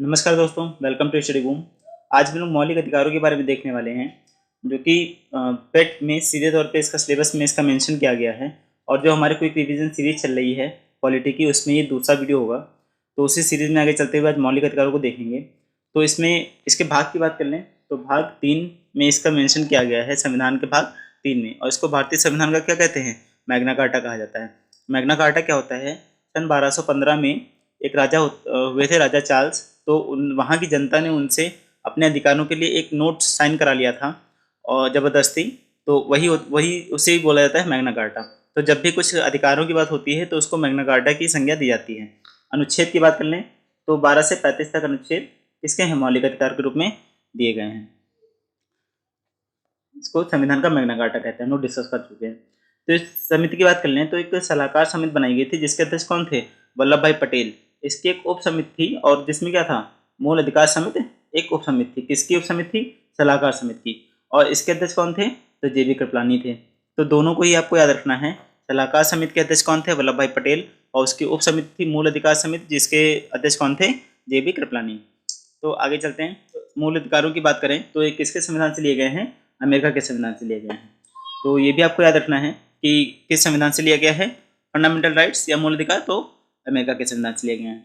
नमस्कार दोस्तों, welcome to study boom. आज हम लोग मौलिक अधिकारों के बारे में देखने वाले हैं, जो कि पेट में सीधे तौर पे इसका सिलेबस में इसका मेंशन किया गया है। और जो हमारी क्विक रिवीजन सीरीज चल रही है पॉलिटी की, उसमें ये दूसरा वीडियो होगा। तो उसी सीरीज में आगे चलते हुए आज मौलिक अधिकारों को देखेंगे। तो इसमें इसके भाग की बात कर लें तो भाग 3 में इसका मेंशन किया गया है, संविधान के भाग 3 में। और इसको भारतीय संविधान का क्या कहते हैं? मैग्ना कार्टा कहा जाता है। मैग्ना कार्टा क्या होता है? सन 1215 में एक राजा हुए थे, राजा चार्ल्स। तो वहाँ की जनता ने उनसे अपने अधिकारों के लिए एक नोट साइन करा लिया था और ज़बरदस्ती। तो वही वही उसे ही बोला जाता है मैग्ना कार्टा। तो जब भी कुछ अधिकारों की बात होती है तो उसको मैग्ना कार्टा की संज्ञा दी जाती है। अनुच्छेद की बात कर लें तो 12 से 35 तक अनुच्छेद किसके हैं? मौलिक अधिकार के रूप में दिए गए हैं। इसको संविधान का मैग्ना कार्टा कहते हैं, हम लोग डिस्कस कर चुके हैं। तो इस समिति की बात कर लें तो एक सलाहकार समिति बनाई गई थी, जिसके अध्यक्ष कौन थे? वल्लभ भाई पटेल। इसकी एक उप समिति थी और जिसमें क्या था? मूल अधिकार समिति एक उप समिति थी। किसकी उप समिति थी? सलाहकार समिति की। और इसके अध्यक्ष कौन थे? तो जे.बी. कृपलानी थे। तो दोनों को ही आपको याद रखना है। सलाहकार समिति के अध्यक्ष कौन थे? वल्लभ भाई पटेल। और उसकी उप समिति थी मूल अधिकार समिति, जिसके अध्यक्ष कौन थे? जे.बी. कृपलानी। तो आगे चलते हैं। तो मूल अधिकारों की बात करें तो ये किसके संविधान से लिए गए हैं? अमेरिका के संविधान से लिए गए हैं। तो ये भी आपको याद रखना है कि किस संविधान से लिया गया है। फंडामेंटल राइट्स या मूल अधिकार तो अमेरिका के संविधान से लिए गए हैं।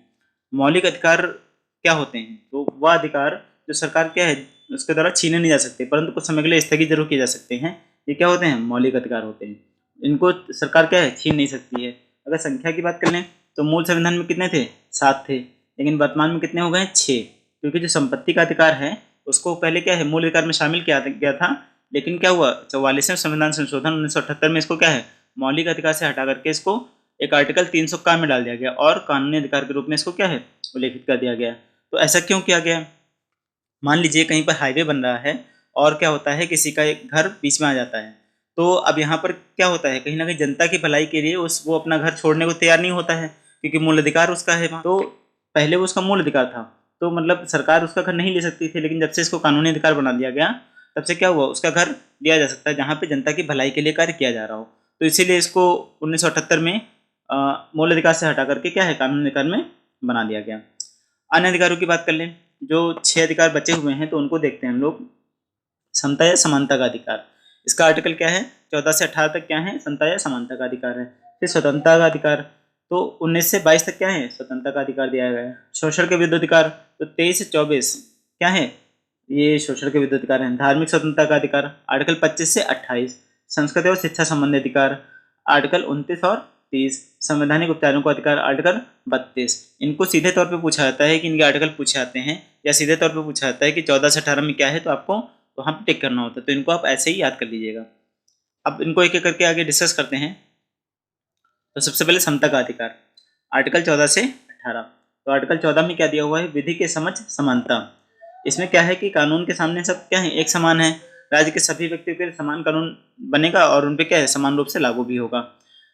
मौलिक अधिकार क्या होते हैं? तो वह अधिकार जो सरकार क्या है उसके द्वारा छीने नहीं जा सकते, परंतु कुछ समय के लिए स्थगित जरूर किए जा सकते हैं। ये क्या होते हैं? मौलिक अधिकार होते हैं। इनको सरकार क्या है? छीन नहीं सकती है। अगर संख्या की बात कर लें तो मूल संविधान में कितने थे? 7 थे, लेकिन वर्तमान में कितने हो गए? 6। क्योंकि जो संपत्ति का अधिकार है उसको पहले क्या है? मूल अधिकार में शामिल किया गया था, लेकिन क्या हुआ? 44वें संविधान संशोधन 1978 में इसको क्या है? मौलिक अधिकार से हटा करके इसको एक आर्टिकल 300 का में डाल दिया गया और कानूनी अधिकार के रूप में इसको क्या है? उल्लेखित कर दिया गया। तो ऐसा क्यों किया गया? मान लीजिए कहीं पर हाईवे बन रहा है और क्या होता है, किसी का एक घर बीच में आ जाता है। तो अब यहाँ पर क्या होता है, कहीं ना कहीं जनता की भलाई के लिए वो अपना घर छोड़ने को तैयार नहीं होता है, क्योंकि मूल अधिकार उसका है वहाँ। तो पहले वो उसका मूल अधिकार था, तो मतलब सरकार उसका घर नहीं ले सकती थी। लेकिन जब से इसको कानूनी अधिकार बना दिया गया तब से क्या हुआ? उसका घर लिया जा सकता है जहाँ पे जनता की भलाई के लिए कार्य किया जा रहा हो। तो इसीलिए इसको 1978 में मूल अधिकार से हटा करके क्या है? कानूनी अधिकार में बना दिया गया। अन्य अधिकारों की बात कर लें, जो 6 अधिकार बचे हुए हैं तो उनको देखते हैं हम लोग। समता या समानता का अधिकार, इसका आर्टिकल क्या है? 14 से 18 तक क्या है? समता या समानता का अधिकार है। फिर स्वतंत्रता का अधिकार, तो 19 से 22 तक क्या है? स्वतंत्रता का अधिकार दिया गया है। शोषण के विरुद्ध अधिकार, तो 23 से 24 क्या है? ये शोषण के विरुद्ध अधिकार है। धार्मिक स्वतंत्रता का अधिकार आर्टिकल 25 से 28। संस्कृति और शिक्षा संबंधी अधिकार आर्टिकल 29 और 30। संवैधानिक उपचारों का अधिकार आर्टिकल 32। इनको सीधे तौर पे पूछा जाता है कि इनके आर्टिकल पूछे जाते हैं, या सीधे तौर पे पूछा जाता है कि 14 से 18 में क्या है, तो आपको वहाँ पे टिक करना होता है। तो इनको आप ऐसे ही याद कर लीजिएगा। अब इनको एक एक करके आगे डिस्कस करते हैं। तो सबसे पहले समता का अधिकार, आर्टिकल 14 से 18। तो आर्टिकल 14 में क्या दिया हुआ है? विधि के समक्ष समानता। इसमें क्या है कि कानून के सामने सब क्या है? एक समान है। राज्य के सभी व्यक्तियों के लिए समान कानून बनेगा और उन पे क्या है? समान रूप से लागू भी होगा।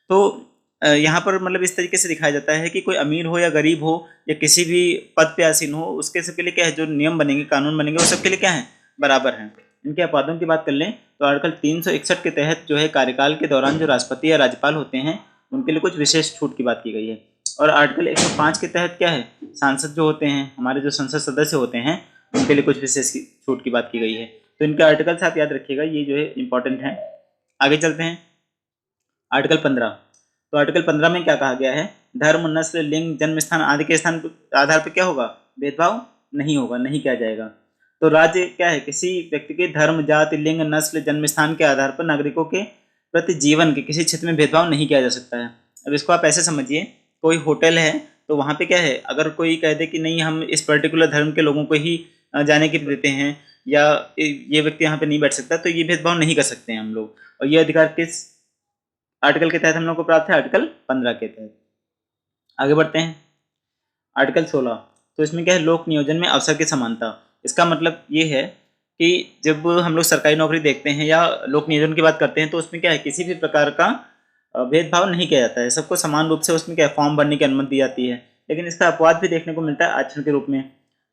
तो यहाँ पर मतलब इस तरीके से दिखाया जाता है कि कोई अमीर हो या गरीब हो या किसी भी पद पे आसीन हो, उसके सबके लिए क्या है? जो नियम बनेंगे, कानून बनेंगे, वो सबके लिए क्या है? बराबर हैं। इनके अपराधों की बात कर लें तो आर्टिकल 361 के तहत जो है, कार्यकाल के दौरान जो राष्ट्रपति या राज्यपाल होते हैं उनके लिए कुछ विशेष छूट की बात की गई है। और आर्टिकल 105 के तहत क्या है? सांसद जो होते हैं, हमारे जो संसद सदस्य होते हैं, उनके लिए कुछ विशेष छूट की बात की गई है। तो इनके आर्टिकल से आप याद रखिएगा, ये जो है इंपॉर्टेंट है। आगे चलते हैं। आर्टिकल 15। तो आर्टिकल 15 में क्या कहा गया है? धर्म, नस्ल, लिंग, जन्म स्थान आदि के स्थान आधार पर क्या होगा? भेदभाव नहीं होगा, नहीं किया जाएगा। तो राज्य क्या है? किसी व्यक्ति के धर्म, जाति, लिंग, नस्ल, जन्म स्थान के आधार पर नागरिकों के प्रति जीवन के किसी क्षेत्र में भेदभाव नहीं किया जा सकता है। अब इसको आप ऐसे समझिए, कोई होटल है तो वहाँ पे क्या है? अगर कोई कह दे कि नहीं, हम इस पर्टिकुलर धर्म के लोगों को ही जाने के देते हैं, या ये व्यक्ति यहाँ पे नहीं बैठ सकता, तो ये भेदभाव नहीं कर सकते हैं हम लोग। और ये अधिकार किस आर्टिकल के तहत हम लोग को प्राप्त है? आर्टिकल 15 के तहत। आगे बढ़ते हैं। आर्टिकल 16। तो इसमें क्या है? लोक नियोजन में अवसर की समानता। इसका मतलब ये है कि जब हम लोग सरकारी नौकरी देखते हैं या लोक नियोजन की बात करते हैं, तो उसमें क्या है? किसी भी प्रकार का भेदभाव नहीं किया जाता है। सबको समान रूप से उसमें क्या है? फॉर्म भरने की अनुमति दी जाती है। लेकिन इसका अपवाद भी देखने को मिलता है आरक्षण के रूप में।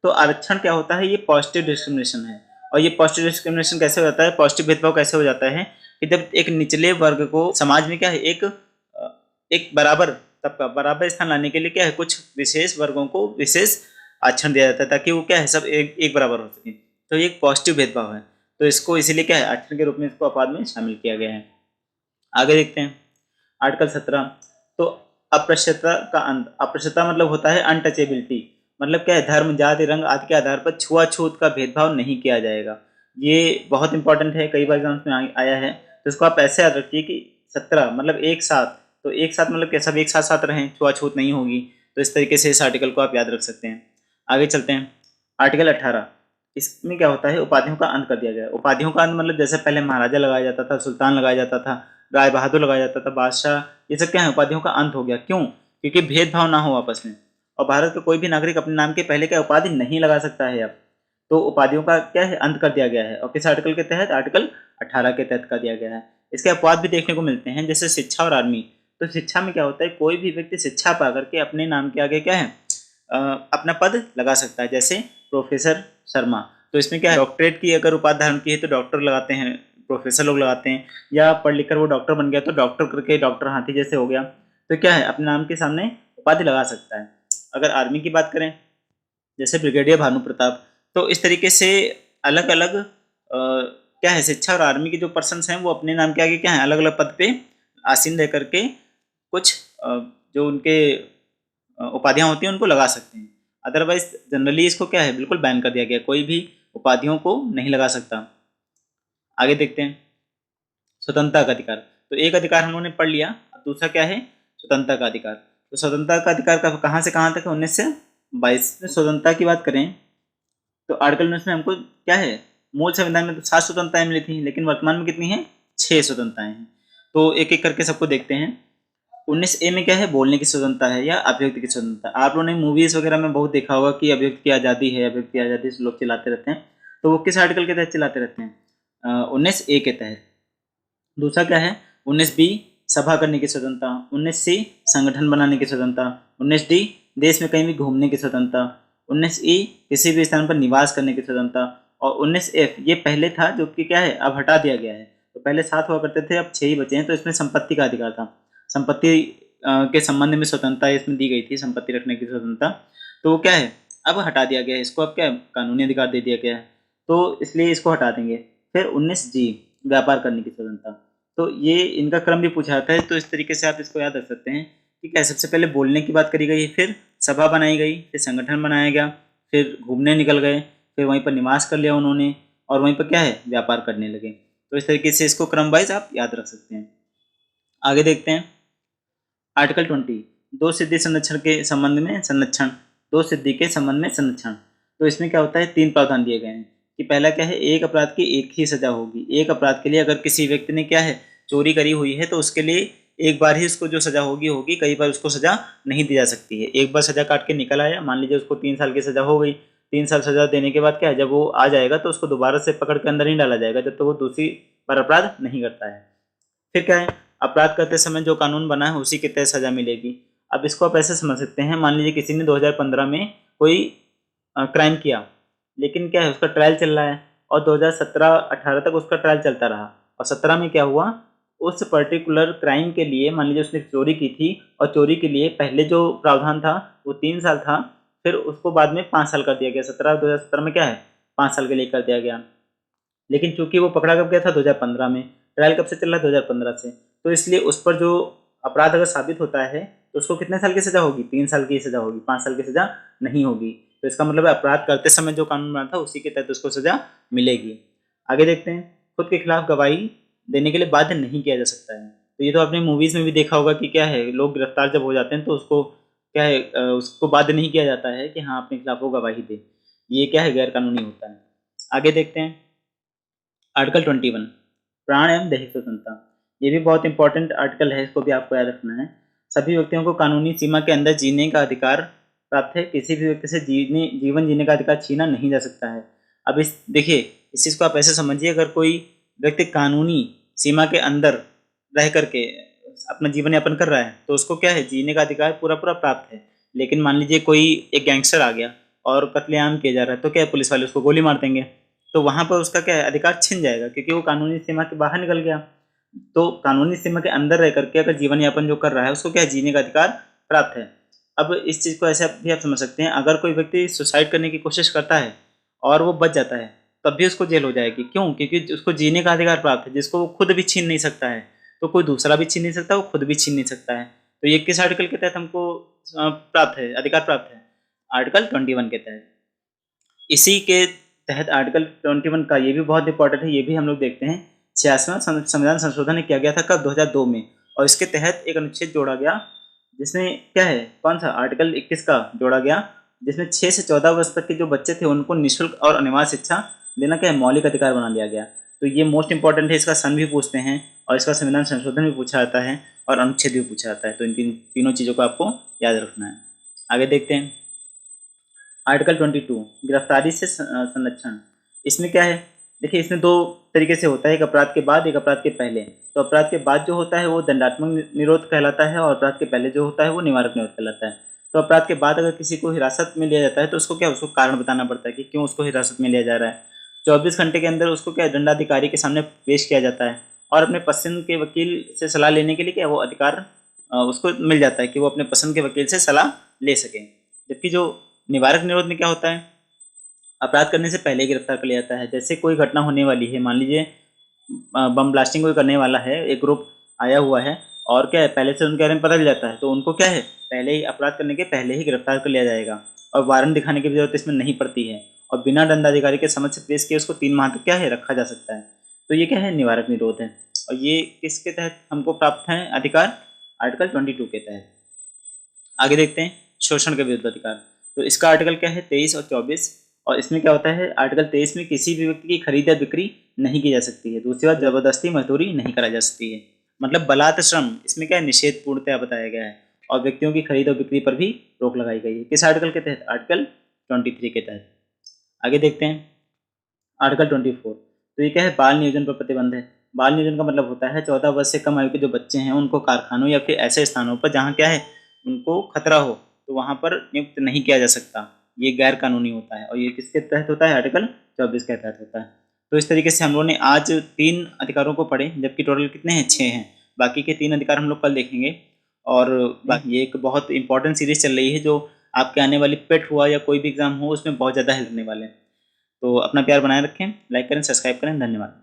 तो आरक्षण क्या होता है? ये पॉजिटिव डिस्क्रिमिनेशन है। और ये पॉजिटिव डिस्क्रिमिनेशन कैसे हो जाता है? पॉजिटिव भेदभाव कैसे हो जाता है कि जब एक निचले वर्ग को समाज में क्या है? एक बराबर, सबका बराबर स्थान लाने के लिए क्या है? कुछ विशेष वर्गों को विशेष आरक्षण दिया जाता है ताकि वो क्या है सब एक बराबर हो सके। तो ये एक पॉजिटिव भेदभाव है, तो इसको इसीलिए क्या है आरक्षण के रूप में इसको अपवाद में शामिल किया गया है। आगे देखते हैं आर्टिकल 17। तो अस्पृश्यता का अंत। अस्पृश्यता मतलब होता है अनटचेबिलिटी, मतलब क्या है धर्म, जाति, रंग आदि के आधार पर छुआछूत का भेदभाव नहीं किया जाएगा। ये बहुत इंपॉर्टेंट है, कई बार एग्जाम्स में आया है। तो इसको आप ऐसे याद रखिए कि 17 मतलब एक साथ, तो एक साथ मतलब क्या सब एक साथ साथ रहें, छुआछूत नहीं होगी। तो इस तरीके से इस आर्टिकल को आप याद रख सकते हैं। आगे चलते हैं आर्टिकल 18। इसमें क्या होता है उपाधियों का अंत कर दिया गया है। उपाधियों का अंत मतलब जैसे पहले महाराजा लगाया जाता था, सुल्तान लगाया जाता था, राय बहादुर लगाया जाता था, बादशाह, ये सब क्या है उपाधियों का अंत हो गया। क्यों? क्योंकि भेदभाव ना हो आपस में, और भारत का कोई भी नागरिक अपने नाम के पहले क्या उपाधि नहीं लगा सकता है अब। तो उपाधियों का क्या है अंत कर दिया गया है, और किस आर्टिकल के तहत? आर्टिकल 18 के तहत कर दिया गया है। इसके अपवाद भी देखने को मिलते हैं, जैसे शिक्षा और आर्मी। तो शिक्षा में क्या होता है कोई भी व्यक्ति शिक्षा पा करके अपने नाम के आगे क्या है अपना पद लगा सकता है, जैसे प्रोफेसर शर्मा। तो इसमें क्या है डॉक्टरेट की अगर उपाधि धारण की है तो डॉक्टर लगाते हैं, प्रोफेसर लोग लगाते हैं, या पढ़ लिख कर वो डॉक्टर बन गया तो डॉक्टर करके डॉक्टर हाथी जैसे हो गया। तो क्या है अपने नाम के सामने उपाधि लगा सकता है। अगर आर्मी की बात करें जैसे ब्रिगेडियर भानु प्रताप, तो इस तरीके से अलग अलग क्या है शिक्षा और आर्मी के जो पर्सन्स हैं वो अपने नाम के आगे क्या है अलग अलग पद पे आसीन रह करके कुछ जो उनके उपाधियां होती हैं उनको लगा सकते हैं। अदरवाइज जनरली इसको क्या है बिल्कुल बैन कर दिया गया, कोई भी उपाधियों को नहीं लगा सकता। आगे देखते हैं स्वतंत्रता का अधिकार। तो एक अधिकार हम लोगों ने पढ़ लिया, अब दूसरा क्या है स्वतंत्रता का अधिकार। तो स्वतंत्रता का अधिकार का कहाँ से कहाँ तक है? 1922 में स्वतंत्रता की बात करें तो आर्टिकल 19 में हमको क्या है मूल संविधान में तो 7 स्वतंत्रताएं मिली थी, लेकिन वर्तमान में कितनी है 6 स्वतंत्रताएं हैं। तो एक एक करके सबको देखते हैं। 19A में क्या है बोलने की स्वतंत्रता है या अभिव्यक्ति की स्वतंत्रता। आप लोगों ने मूवीज वगैरह में बहुत देखा होगा कि अभिव्यक्ति की आज़ादी है, अभिव्यक्ति की आज़ादी से लोग चिल्लाते रहते हैं। तो वो किस आर्टिकल के तहत चिल्लाते रहते हैं? 19A के तहत। दूसरा क्या है 19B सभा करने की स्वतंत्रता, 19C संगठन बनाने की स्वतंत्रता, 19D देश में कहीं भी घूमने की स्वतंत्रता, 19E किसी भी स्थान पर निवास करने की स्वतंत्रता, और 19F ये पहले था जो कि क्या है अब हटा दिया गया है। तो पहले 7 हुआ करते थे, अब 6 ही बचे हैं। तो इसमें संपत्ति का अधिकार था, संपत्ति के संबंध में स्वतंत्रता इसमें दी गई थी, संपत्ति रखने की स्वतंत्रता। तो वो क्या है अब हटा दिया गया है, इसको अब क्या है कानूनी अधिकार दे दिया गया है, तो इसलिए इसको हटा देंगे। फिर 19G व्यापार करने की स्वतंत्रता। तो ये इनका क्रम भी पूछा जाता है, तो इस तरीके से आप इसको याद रख सकते हैं कि क्या सबसे पहले बोलने की बात करी गई, फिर सभा बनाई गई, फिर संगठन बनाया गया, फिर घूमने निकल गए, फिर वहीं पर निवास कर लिया उन्होंने, और वहीं पर क्या है व्यापार करने लगे। तो इस तरीके से इसको क्रम वाइज आप याद रख सकते हैं। आगे देखते हैं आर्टिकल 20 दो सिद्धि संरक्षण के संबंध में संरक्षण, दो सिद्धि के संबंध में संरक्षण। तो इसमें क्या होता है 3 प्रावधान दिए गए हैं कि पहला क्या है एक अपराध की एक ही सजा होगी। एक अपराध के लिए अगर किसी व्यक्ति ने क्या है चोरी करी हुई है तो उसके लिए एक बार ही उसको जो सजा होगी, कई बार उसको सजा नहीं दी जा सकती है। एक बार सजा काट के निकल आया, मान लीजिए उसको 3 साल की सजा हो गई, 3 साल सजा देने के बाद क्या है जब वो आ जाएगा तो उसको दोबारा से पकड़ के अंदर नहीं डाला जाएगा जब तक वो दूसरी बार अपराध नहीं करता है। फिर क्या है अपराध करते समय जो कानून बना है उसी के तहत सजा मिलेगी। अब इसको आप ऐसे समझ सकते हैं, मान लीजिए किसी ने 2015 में कोई क्राइम किया, लेकिन क्या है उसका ट्रायल चल रहा है और 2017-18 तक उसका ट्रायल चलता रहा, और 17 में क्या हुआ उस पर्टिकुलर क्राइम के लिए मान लीजिए उसने चोरी की थी और चोरी के लिए पहले जो प्रावधान था वो 3 साल था, फिर उसको बाद में 5 साल कर दिया गया। 2017 में क्या है 5 साल के लिए कर दिया गया। लेकिन चूंकि वो पकड़ा कब गया था 2015 में, ट्रायल कब से चल रहा है 2015 से, तो इसलिए उस पर जो अपराध अगर साबित होता है तो उसको कितने साल की सजा होगी 3 साल की सजा होगी, 5 साल की सजा नहीं होगी। तो इसका मतलब अपराध करते समय जो कानून बना था उसी के तहत उसको सजा मिलेगी। आगे देखते हैं खुद के खिलाफ गवाही देने के लिए बाध्य नहीं किया जा सकता है। तो ये तो आपने मूवीज में भी देखा होगा कि क्या है लोग गिरफ्तार जब हो जाते हैं तो उसको क्या है उसको बाध्य नहीं किया जाता है कि हाँ अपने खिलाफ वो गवाही दे, ये क्या है गैर कानूनी होता है। आगे देखते हैं आर्टिकल 21 प्राण एवं दैहिक स्वतंत्रता। ये भी बहुत इंपॉर्टेंट आर्टिकल है, इसको भी आपको याद रखना है। सभी व्यक्तियों को कानूनी सीमा के अंदर जीने का अधिकार प्राप्त है, किसी भी व्यक्ति से जीवन जीने का अधिकार छीना नहीं जा सकता है। अब इस देखिए इस चीज़ को आप ऐसे समझिए, अगर कोई व्यक्ति कानूनी सीमा के अंदर रह करके अपना जीवन यापन कर रहा है तो उसको क्या है जीने का अधिकार पूरा पूरा प्राप्त है। लेकिन मान लीजिए कोई एक गैंगस्टर आ गया और कत्लेआम किया जा रहा है तो क्या पुलिस वाले उसको गोली मार देंगे, तो वहाँ पर उसका क्या है अधिकार छिन जाएगा क्योंकि वो कानूनी सीमा के बाहर निकल गया। तो कानूनी सीमा के अंदर रह करके अगर जीवन यापन जो कर रहा है उसको क्या है जीने का अधिकार प्राप्त है। अब इस चीज़ को ऐसे भी आप समझ सकते हैं, अगर कोई व्यक्ति सुसाइड करने की कोशिश करता है और वो बच जाता है, तब भी उसको जेल हो जाएगी। क्यों? क्योंकि उसको जीने का अधिकार प्राप्त है, जिसको वो खुद भी छीन नहीं सकता है। तो कोई दूसरा भी छीन नहीं सकता, वो खुद भी छीन नहीं सकता है। तो ये किस आर्टिकल के तहत हमको प्राप्त है, अधिकार प्राप्त है? आर्टिकल 21 के तहत। इसी के तहत आर्टिकल 21 का ये भी बहुत इंपॉर्टेंट है, ये भी हम लोग देखते हैं। 86वां संविधान संशोधन किया गया था कब? 2002 में, और इसके तहत एक अनुच्छेद जोड़ा गया, जिसमें क्या है, कौन सा? आर्टिकल 21 का जोड़ा गया, जिसमें 6 से 14 वर्ष तक के जो बच्चे थे उनको निःशुल्क और अनिवार्य शिक्षा देना क्या है, मौलिक अधिकार बना दिया गया। तो ये मोस्ट इंपॉर्टेंट है, इसका सन भी पूछते हैं और इसका संविधान संशोधन भी पूछा जाता है और अनुच्छेद भी पूछा जाता है। तो इन तीनों चीज़ों को आपको याद रखना है। आगे देखते हैं आर्टिकल 22 गिरफ्तारी से संरक्षण। इसमें क्या है, देखिए इसमें दो तरीके से होता है, एक अपराध के बाद, एक अपराध के पहले। तो अपराध के बाद जो होता है वो दंडात्मक निरोध कहलाता है और अपराध के पहले जो होता है वो निवारक निरोध कहलाता है। तो अपराध के बाद अगर किसी को हिरासत में लिया जाता है तो उसको क्या, उसको कारण बताना पड़ता है कि क्यों उसको हिरासत में लिया जा रहा है। 24 घंटे के अंदर उसको क्या, दंडाधिकारी के सामने पेश किया जाता है और अपने पसंद के वकील से सलाह लेने के लिए क्या, वो अधिकार उसको मिल जाता है कि वो अपने पसंद के वकील से सलाह ले सके। जबकि जो निवारक निरोध में क्या होता है, अपराध करने से पहले गिरफ्तार कर लिया जाता है। जैसे कोई घटना होने वाली है, मान लीजिए बम ब्लास्टिंग कोई करने वाला है, एक ग्रुप आया हुआ है और क्या है, पहले से उनके बारे में पता चल जाता है, तो उनको क्या है, पहले ही अपराध करने के पहले ही गिरफ्तार कर लिया जाएगा और वारंट दिखाने की भी जरूरत इसमें नहीं पड़ती है और बिना दंडाधिकारी के समझ से पेश किए उसको 3 माह तक क्या है, रखा जा सकता है। तो ये क्या है, निवारक निरोध है। और ये किसके तहत हमको प्राप्त है अधिकार? आर्टिकल 22 के तहत। आगे देखते हैं शोषण के विरुद्ध अधिकार। तो इसका आर्टिकल क्या है, 23 और 24। और इसमें क्या होता है, आर्टिकल 23 में किसी भी व्यक्ति की खरीद या बिक्री नहीं की जा सकती है। दूसरी बात, जबरदस्ती मजदूरी नहीं करा जा सकती है। मतलब बलात् श्रम, इसमें क्या है, निषेध पूर्णतया बताया गया है और व्यक्तियों की खरीद और बिक्री पर भी रोक लगाई गई है। किस आर्टिकल के तहत? आर्टिकल 23 के तहत। आगे देखते हैं आर्टिकल 24। तो ये क्या है, बाल नियोजन पर प्रतिबंध है। बाल नियोजन का मतलब होता है 14 वर्ष से कम आयु के जो बच्चे हैं उनको कारखानों या फिर ऐसे स्थानों पर जहाँ क्या है, उनको खतरा हो, तो वहाँ पर नियुक्त नहीं किया जा सकता। ये गैर कानूनी होता है और ये किसके तहत होता है? आर्टिकल 24 के तहत होता है। तो इस तरीके से हम लोगों ने आज 3 अधिकारों को पढ़े, जबकि टोटल कितने हैं? 6 हैं। बाकी के 3 अधिकार हम लोग कल देखेंगे। और बाकी ये एक बहुत इंपॉर्टेंट सीरीज चल रही है जो आपके आने वाली पेट हुआ या कोई भी एग्जाम हो उसमें बहुत ज़्यादा हेल्प करने वाले हैं। तो अपना प्यार बनाए रखें, लाइक करें, सब्सक्राइब करें। धन्यवाद।